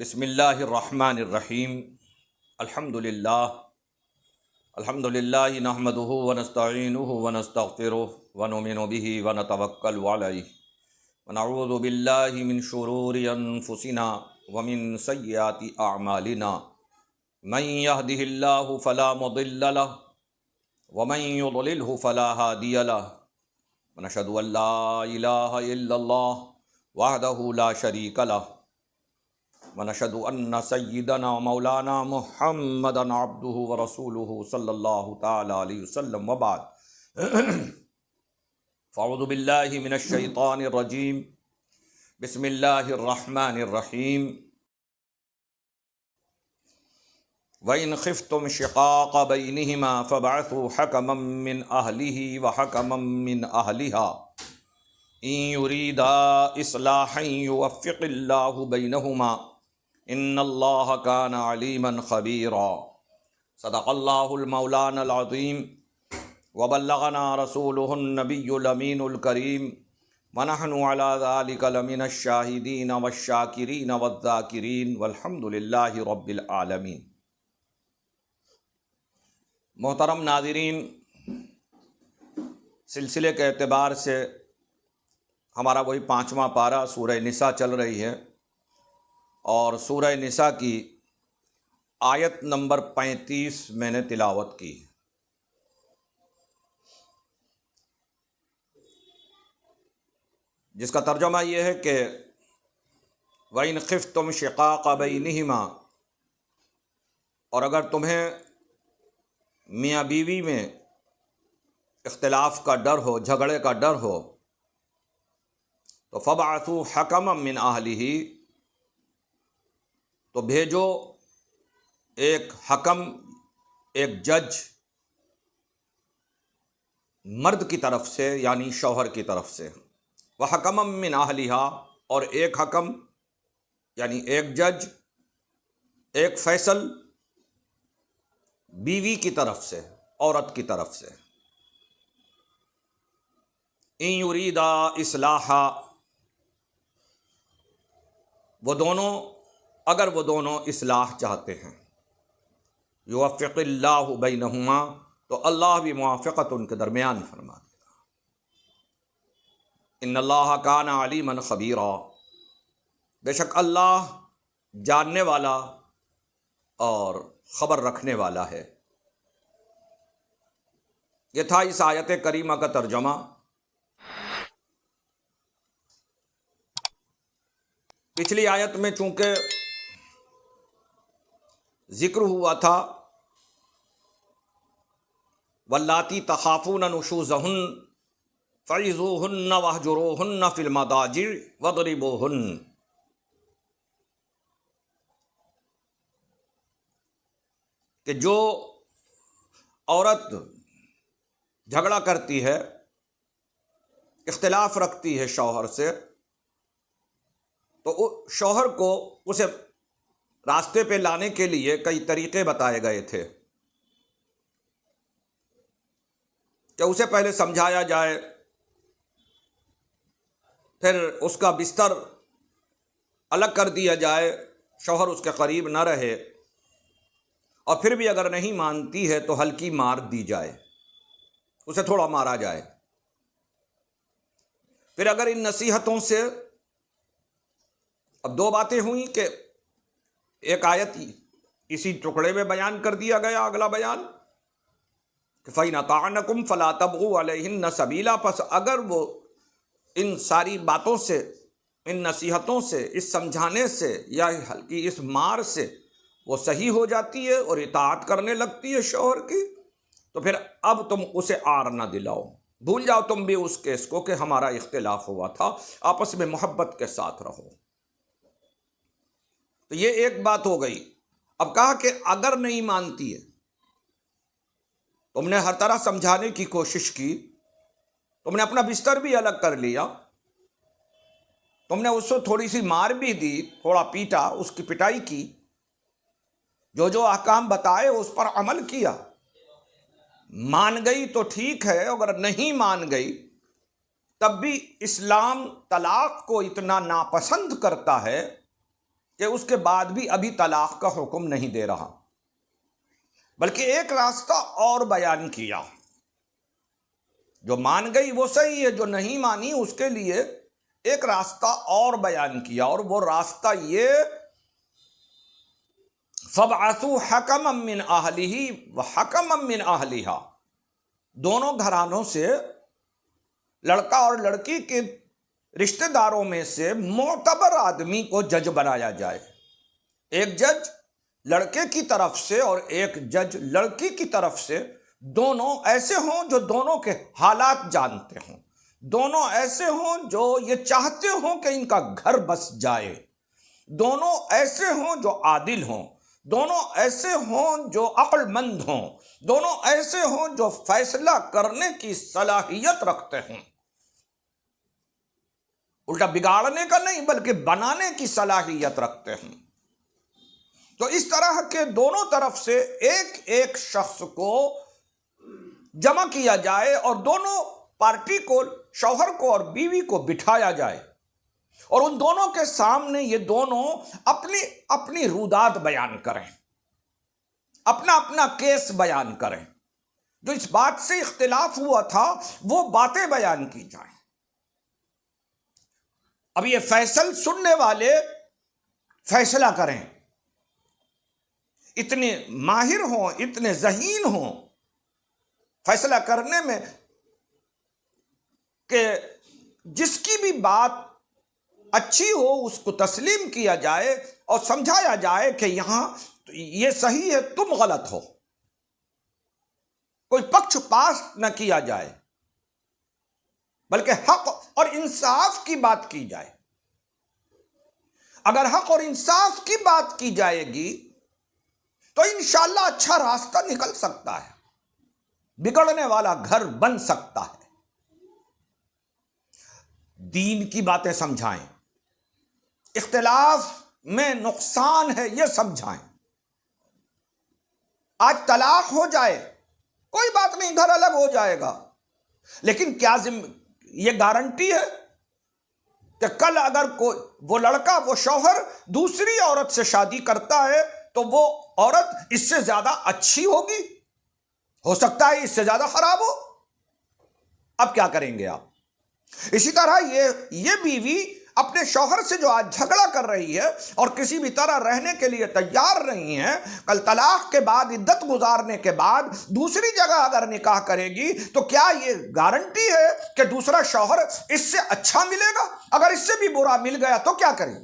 بسم اللہ الرحمن الرحیم الحمدللہ نحمده ونستعینه ونستغفره ونؤمن به ونتوکل علیہ ونعوذ باللہ من شرور انفسنا ومن سیئات اعمالنا من يهده اللہ فلا مضل له ومن يضلله فلا هادی له ونشهد ان لا الہ الا اللہ وحدہ لا شریک له ونشهد ان سیدنا مولانا محمدا عبده ورسوله صلی اللہ تعالی علیہ وسلم وبعد فاعوذ باللہ من الشیطان الرجیم بسم اللہ الرحمن الرحیم وَإِنْ خِفْتُمْ شِقَاقَ بَيْنِهِمَا فَابْعَثُوا حَكَمًا مِّنْ أَهْلِهِ وَحَكَمًا مِّنْ أَهْلِهَا إِنْ يُرِيدَا إِصْلَاحًا يُوَفِّقِ اللَّهُ بَيْنَهُمَا ان اللہ کان علیما خبیرا صدق اللہ المولانا العظیم وبلغنا رسولہ النبی الامین الکریم ونحن علی ذلک لمن الشاہدین والشاکرین والذاکرین والحمد للہ رب العالمین۔ محترم ناظرین، سلسلے کے اعتبار سے ہمارا وہی 5واں پارہ سورہ نساء چل رہی ہے، اور سورہ نساء کی آیت نمبر 35 میں نے تلاوت کی۔ جس کا ترجمہ یہ ہے کہ وَإِنْ خِفْتُمْ شِقَاقَ بَيْنِهِمَا، اور اگر تمہیں میاں بیوی میں اختلاف کا ڈر ہو، جھگڑے کا ڈر ہو، تو فَابْعَثُوا حَكَمًا مِّنْ أَهْلِهِ، تو بھیجو ایک حکم، ایک جج مرد کی طرف سے، یعنی شوہر کی طرف سے، وَحَكَمًا مِّنْ أَهْلِهَا، اور ایک حکم یعنی ایک جج، ایک فیصل بیوی کی طرف سے، عورت کی طرف سے۔ إِن يُرِيدَا إِصْلَاحًا، اگر وہ دونوں اصلاح چاہتے ہیں، یوفق اللہ بینہما، تو اللہ بھی موافقت ان کے درمیان فرما دے گا۔ ان اللہ کان علیما خبیرا، بے شک اللہ جاننے والا اور خبر رکھنے والا ہے۔ یہ تھا اس آیت کریمہ کا ترجمہ۔ پچھلی آیت میں چونکہ ذکر ہوا تھا واللاتی تخافون نشوزہن فعظوہن واہجروہن فی المضاجع واضربوہن، کہ جو عورت جھگڑا کرتی ہے، اختلاف رکھتی ہے شوہر سے، تو شوہر کو اسے راستے پہ لانے کے لیے کئی طریقے بتائے گئے تھے کہ اسے پہلے سمجھایا جائے، پھر اس کا بستر الگ کر دیا جائے، شوہر اس کے قریب نہ رہے، اور پھر بھی اگر نہیں مانتی ہے تو ہلکی مار دی جائے، اسے تھوڑا مارا جائے۔ پھر اگر ان نصیحتوں سے، اب دو باتیں ہوئیں کہ ایک آیت اسی ٹکڑے میں بیان کر دیا گیا، اگلا بیان کہ فَإِنْ أَطَعْنَكُمْ فَلَا تَبْغُوا عَلَيْهِنَّ سَبِيلًا، پس اگر وہ ان ساری باتوں سے، ان نصیحتوں سے، اس سمجھانے سے یا ہلکی اس مار سے وہ صحیح ہو جاتی ہے اور اطاعت کرنے لگتی ہے شوہر کی، تو پھر اب تم اسے آر نہ دلاؤ، بھول جاؤ تم بھی اس کیس کو کہ ہمارا اختلاف ہوا تھا، آپس میں محبت کے ساتھ رہو۔ تو یہ ایک بات ہو گئی۔ اب کہا کہ اگر نہیں مانتی ہے، تم نے ہر طرح سمجھانے کی کوشش کی، تم نے اپنا بستر بھی الگ کر لیا، تم نے اس کو تھوڑی سی مار بھی دی، تھوڑا پیٹا، اس کی پٹائی کی، جو احکام بتائے اس پر عمل کیا، مان گئی تو ٹھیک ہے، اگر نہیں مان گئی تب بھی اسلام طلاق کو اتنا ناپسند کرتا ہے کہ اس کے بعد بھی ابھی طلاق کا حکم نہیں دے رہا، بلکہ ایک راستہ اور بیان کیا۔ جو مان گئی وہ صحیح ہے، جو نہیں مانی اس کے لیے ایک راستہ اور بیان کیا، اور وہ راستہ یہ فَابْعَثُوا حَكَمًا مِّنْ أَهْلِهِ وَحَكَمًا مِّنْ أَهْلِهَا، دونوں گھرانوں سے لڑکا اور لڑکی کے رشتہ داروں میں سے معتبر آدمی کو جج بنایا جائے، ایک جج لڑکے کی طرف سے اور ایک جج لڑکی کی طرف سے، دونوں ایسے ہوں جو دونوں کے حالات جانتے ہوں، دونوں ایسے ہوں جو یہ چاہتے ہوں کہ ان کا گھر بس جائے، دونوں ایسے ہوں جو عادل ہوں، دونوں ایسے ہوں جو عقل مند ہوں، دونوں ایسے ہوں جو فیصلہ کرنے کی صلاحیت رکھتے ہوں، الٹا بگاڑنے کا نہیں بلکہ بنانے کی صلاحیت رکھتے ہیں۔ تو اس طرح کے دونوں طرف سے ایک ایک شخص کو جمع کیا جائے اور دونوں پارٹی کو، شوہر کو اور بیوی کو بٹھایا جائے، اور ان دونوں کے سامنے یہ دونوں اپنی اپنی رودات بیان کریں، اپنا اپنا کیس بیان کریں، جو اس بات سے اختلاف ہوا تھا وہ باتیں بیان کی جائیں۔ اب یہ فیصل سننے والے فیصلہ کریں، اتنے ماہر ہوں، اتنے ذہین ہوں فیصلہ کرنے میں کہ جس کی بھی بات اچھی ہو اس کو تسلیم کیا جائے اور سمجھایا جائے کہ یہاں یہ صحیح ہے، تم غلط ہو، کوئی پکش پاس نہ کیا جائے بلکہ حق اور انصاف کی بات کی جائے۔ اگر حق اور انصاف کی بات کی جائے گی تو انشاءاللہ اچھا راستہ نکل سکتا ہے، بگڑنے والا گھر بن سکتا ہے۔ دین کی باتیں سمجھائیں، اختلاف میں نقصان ہے یہ سمجھائیں۔ آج طلاق ہو جائے کوئی بات نہیں، گھر الگ ہو جائے گا، لیکن کیا یہ گارنٹی ہے کہ کل اگر وہ لڑکا، وہ شوہر دوسری عورت سے شادی کرتا ہے تو وہ عورت اس سے زیادہ اچھی ہوگی؟ ہو سکتا ہے اس سے زیادہ خراب ہو۔ اب کیا کریں گے آپ؟ اسی طرح یہ بیوی اپنے شوہر سے جو آج جھگڑا کر رہی ہے اور کسی بھی طرح رہنے کے لیے تیار نہیں ہے، کل طلاق کے بعد، عدت گزارنے کے بعد دوسری جگہ اگر نکاح کرے گی تو کیا یہ گارنٹی ہے کہ دوسرا شوہر اس سے اچھا ملے گا؟ اگر اس سے بھی برا مل گیا تو کیا کریں؟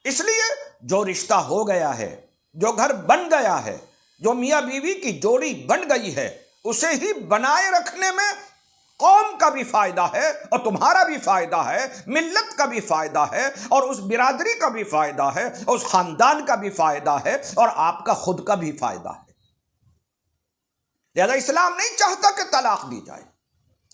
اس لیے جو رشتہ ہو گیا ہے، جو گھر بن گیا ہے، جو میاں بیوی کی جوڑی بن گئی ہے، اسے ہی بنائے رکھنے میں قوم کا بھی فائدہ ہے اور تمہارا بھی فائدہ ہے، ملت کا بھی فائدہ ہے، اور اس برادری کا بھی فائدہ ہے، اس خاندان کا بھی فائدہ ہے، اور آپ کا خود کا بھی فائدہ ہے۔ لہذا اسلام نہیں چاہتا کہ طلاق دی جائے،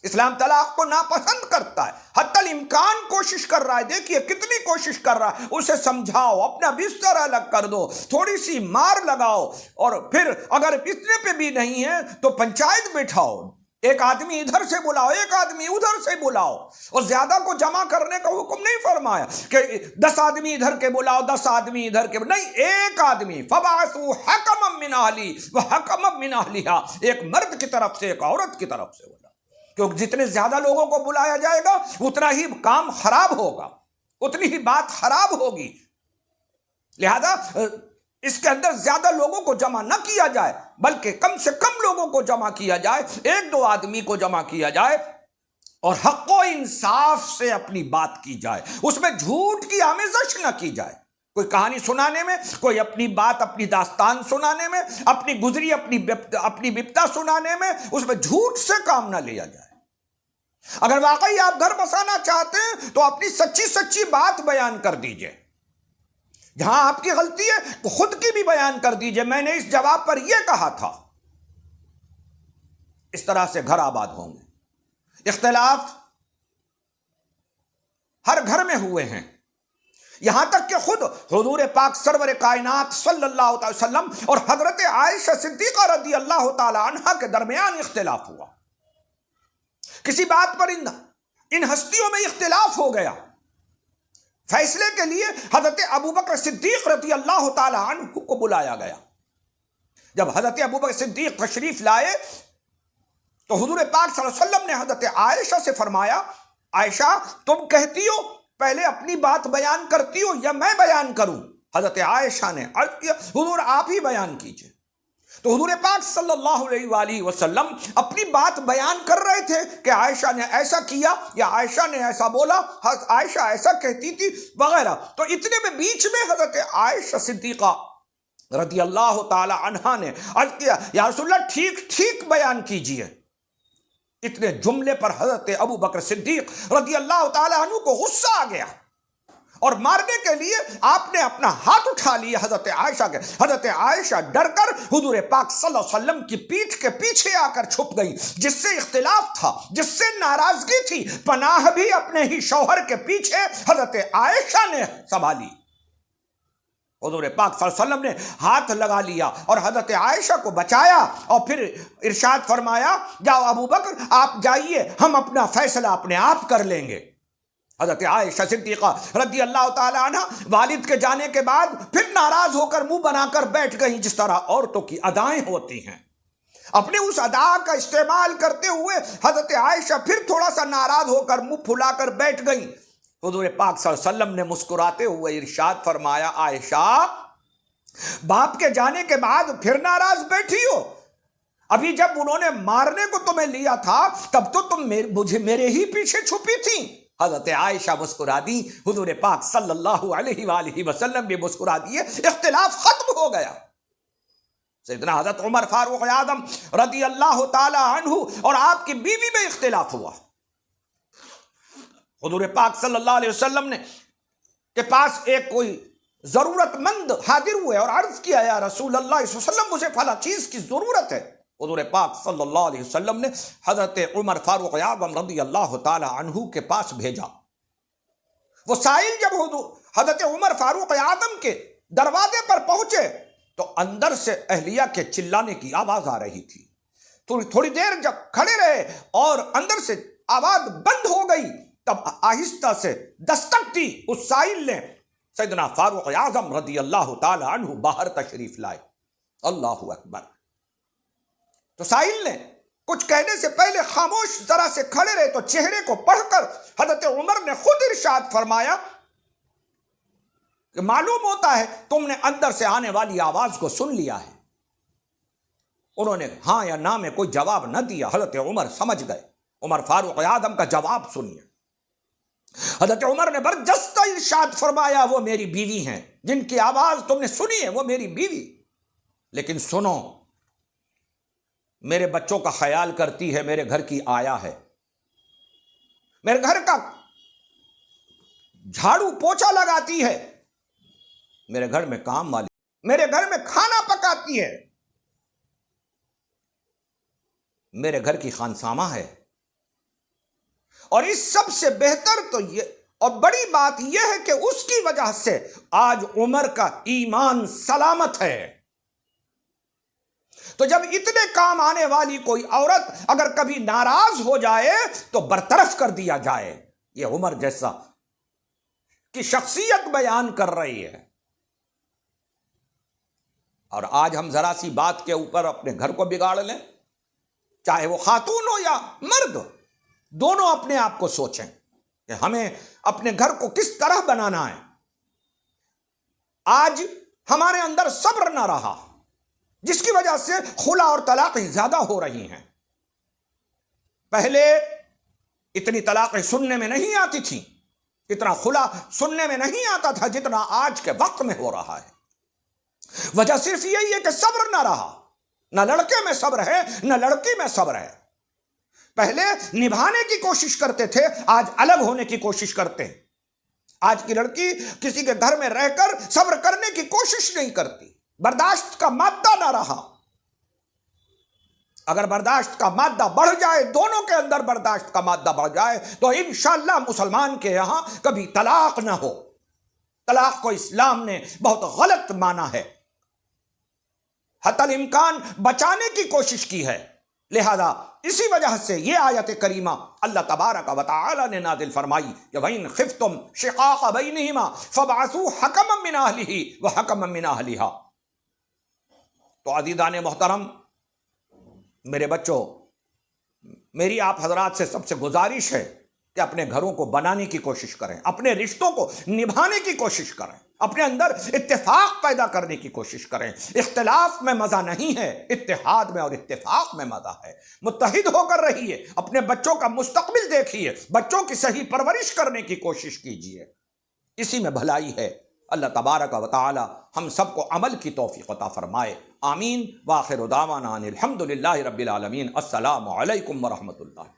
اسلام طلاق کو ناپسند کرتا ہے، حتی الامکان کوشش کر رہا ہے۔ دیکھیے کتنی کوشش کر رہا ہے، اسے سمجھاؤ، اپنا بستر الگ کر دو، تھوڑی سی مار لگاؤ، اور پھر اگر اتنے پہ بھی نہیں ہے تو پنچایت بٹھاؤ، ایک آدمی ادھر سے بلاؤ، ایک آدمی ادھر سے بلاؤ، اور زیادہ کو جمع کرنے کا حکم نہیں فرمایا کہ 10 آدمی ادھر کے بلاؤ، 10 آدمی ادھر کے، نہیں، ایک آدمی، فَبَعَثُوا حَكَمًا مِّنْ أَهْلِهِ وَحَكَمًا مِّنْ أَهْلِهَا، ایک مرد کی طرف سے، ایک عورت کی طرف سے بلا، کیونکہ جتنے زیادہ لوگوں کو بلایا جائے گا اتنا ہی کام خراب ہوگا، اتنی ہی بات خراب ہوگی، لہذا اس کے اندر زیادہ لوگوں کو جمع نہ کیا جائے بلکہ کم سے کم لوگوں کو جمع کیا جائے، 1-2 آدمی کو جمع کیا جائے اور حق و انصاف سے اپنی بات کی جائے، اس میں جھوٹ کی آمیزش نہ کی جائے، کوئی کہانی سنانے میں، کوئی اپنی بات، اپنی داستان سنانے میں، اپنی گزری اپنی بپتا سنانے میں، اس میں جھوٹ سے کام نہ لیا جائے۔ اگر واقعی آپ گھر بسانا چاہتے ہیں تو اپنی سچی سچی بات بیان کر دیجئے، جہاں آپ کی غلطی ہے تو خود کی بھی بیان کر دیجئے، میں نے اس جواب پر یہ کہا تھا۔ اس طرح سے گھر آباد ہوں گے۔ اختلاف ہر گھر میں ہوئے ہیں، یہاں تک کہ خود حضور پاک سرور کائنات صلی اللہ علیہ وسلم اور حضرت عائشہ صدیقہ رضی اللہ تعالی عنہا کے درمیان اختلاف ہوا، کسی بات پر ان ہستیوں میں اختلاف ہو گیا، فیصلے کے لیے حضرت ابوبکر صدیق رضی اللہ تعالی عنہ کو بلایا گیا۔ جب حضرت ابوبکر صدیق تشریف لائے تو حضور پاک صلی اللہ علیہ وسلم نے حضرت عائشہ سے فرمایا، عائشہ تم کہتی ہو پہلے اپنی بات بیان کرتی ہو یا میں بیان کروں؟ حضرت عائشہ نے عرض کیا حضور آپ ہی بیان کیجئے۔ تو حضور پاک صلی اللہ علیہ وآلہ وسلم اپنی بات بیان کر رہے تھے کہ عائشہ نے ایسا کیا یا عائشہ نے ایسا بولا، عائشہ ایسا کہتی تھی وغیرہ۔ تو اتنے میں بیچ میں حضرت عائشہ صدیقہ رضی اللہ تعالی عنہا نے عرض کیا یا رسول اللہ ٹھیک ٹھیک بیان کیجئے۔ اتنے جملے پر حضرت ابوبکر صدیق رضی اللہ تعالی عنہ کو غصہ آ گیا اور مارنے کے لیے آپ نے اپنا ہاتھ اٹھا لیا حضرت عائشہ کے۔ حضرت عائشہ ڈر کر حضور پاک صلی اللہ علیہ وسلم کی پیٹھ کے پیچھے آ کر چھپ گئی۔ جس سے اختلاف تھا، جس سے ناراضگی تھی، پناہ بھی اپنے ہی شوہر کے پیچھے حضرت عائشہ نے سنبھالی۔ حضور پاک صلی اللہ علیہ وسلم نے ہاتھ لگا لیا اور حضرت عائشہ کو بچایا اور پھر ارشاد فرمایا جاؤ ابوبکر آپ جائیے، ہم اپنا فیصلہ اپنے آپ کر لیں گے۔ حضرت عائشہ صدیقہ رضی اللہ تعالی عنہ والد کے جانے کے بعد پھر ناراض ہو کر منہ بنا کر بیٹھ گئیں، جس طرح عورتوں کی ادائیں ہوتی ہیں۔ اپنی اس ادا کا استعمال کرتے ہوئے حضرت عائشہ پھر تھوڑا سا ناراض ہو کر منہ پھلا کر بیٹھ گئیں۔ حضور پاک صلی اللہ علیہ وسلم نے مسکراتے ہوئے ارشاد فرمایا عائشہ باپ کے جانے کے بعد پھر ناراض بیٹھی ہو؟ ابھی جب انہوں نے مارنے کو تمہیں لیا تھا تب تو تم مجھے میرے ہی پیچھے چھپی تھی۔ حضرت عائشہ مسکرا دی، حضور پاک صلی اللہ علیہ وآلہ وسلم بھی مسکرا دیے، اختلاف ختم ہو گیا۔ سیدنا حضرت عمر فاروق اعظم رضی اللہ تعالی عنہ اور آپ کی بیوی میں اختلاف ہوا۔ حضور پاک صلی اللہ علیہ وسلم نے کے پاس ایک کوئی ضرورت مند حاضر ہوئے اور عرض کیا یا رسول اللہ صلی اللہ علیہ وسلم مجھے فلاں چیز کی ضرورت ہے۔ حضور پاک صلی اللہ علیہ وسلم نے حضرت عمر فاروق اعظم رضی اللہ تعالی عنہ کے پاس بھیجا۔ وہ سائل جب حضرت عمر فاروق اعظم کے دروازے پر پہنچے تو اندر سے اہلیہ کے چلانے کی آواز آ رہی تھی۔ تھوڑی دیر جب کھڑے رہے اور اندر سے آواز بند ہو گئی تب آہستہ سے دستک دی، اس سائل نے سیدنا فاروق اعظم رضی اللہ تعالی عنہ باہر تشریف لائے۔ اللہ اکبر۔ تو سائل نے کچھ کہنے سے پہلے خاموش ذرا سے کھڑے رہے تو چہرے کو پڑھ کر حضرت عمر نے خود ارشاد فرمایا کہ معلوم ہوتا ہے تم نے اندر سے آنے والی آواز کو سن لیا ہے۔ انہوں نے ہاں یا نہ میں کوئی جواب نہ دیا۔ حضرت عمر سمجھ گئے۔ عمر فاروق اعظم کا جواب سنیے۔ حضرت عمر نے برجستہ ارشاد فرمایا وہ میری بیوی ہیں، جن کی آواز تم نے سنی ہے وہ میری بیوی، لیکن سنو میرے بچوں کا خیال کرتی ہے، میرے گھر کی آیا ہے، میرے گھر کا جھاڑو پوچھا لگاتی ہے، میرے گھر میں کام والی، میرے گھر میں کھانا پکاتی ہے، میرے گھر کی خانسامہ ہے۔ اور اس سب سے بہتر تو یہ اور بڑی بات یہ ہے کہ اس کی وجہ سے آج عمر کا ایمان سلامت ہے۔ تو جب اتنے کام آنے والی کوئی عورت اگر کبھی ناراض ہو جائے تو برطرف کر دیا جائے۔ یہ عمر جیسا کی شخصیت بیان کر رہی ہے۔ اور آج ہم ذرا سی بات کے اوپر اپنے گھر کو بگاڑ لیں، چاہے وہ خاتون ہو یا مرد، دونوں اپنے آپ کو سوچیں کہ ہمیں اپنے گھر کو کس طرح بنانا ہے۔ آج ہمارے اندر صبر نہ رہا، جس کی وجہ سے خلا اور طلاقیں زیادہ ہو رہی ہیں۔ پہلے اتنی طلاقیں سننے میں نہیں آتی تھیں، اتنا خلا سننے میں نہیں آتا تھا جتنا آج کے وقت میں ہو رہا ہے۔ وجہ صرف یہی ہے کہ صبر نہ رہا، نہ لڑکے میں صبر ہے نہ لڑکی میں صبر ہے۔ پہلے نبھانے کی کوشش کرتے تھے، آج الگ ہونے کی کوشش کرتے ہیں۔ آج کی لڑکی کسی کے گھر میں رہ کر صبر کرنے کی کوشش نہیں کرتی، برداشت کا مادہ نہ رہا۔ اگر برداشت کا مادہ بڑھ جائے، دونوں کے اندر برداشت کا مادہ بڑھ جائے تو انشاءاللہ مسلمان کے یہاں کبھی طلاق نہ ہو۔ طلاق کو اسلام نے بہت غلط مانا ہے، حتی الامکان بچانے کی کوشش کی ہے، لہذا اسی وجہ سے یہ آیت کریمہ اللہ تبارک و تعالی نے نازل فرمائی کہ وَإِنْ خِفْتُمْ شِقَاقَ بَيْنِهِمَا فَابْعَثُوا حَكَمًا مِّنْ أَهْلِهِ وَحَكَمًا مِّنْ أَهْلِهَا۔ تو عزیزان محترم، میرے بچوں، میری آپ حضرات سے سب سے گزارش ہے کہ اپنے گھروں کو بنانے کی کوشش کریں، اپنے رشتوں کو نبھانے کی کوشش کریں، اپنے اندر اتفاق پیدا کرنے کی کوشش کریں۔ اختلاف میں مزہ نہیں ہے، اتحاد میں اور اتفاق میں مزہ ہے۔ متحد ہو کر رہیے، اپنے بچوں کا مستقبل دیکھیے، بچوں کی صحیح پرورش کرنے کی کوشش کیجیے، اسی میں بھلائی ہے۔ اللہ تبارک و تعالی ہم سب کو عمل کی توفیق عطا فرمائے، آمین۔ وآخر دعوانا ان الحمد للہ رب العالمین۔ السلام علیکم ورحمۃ اللہ۔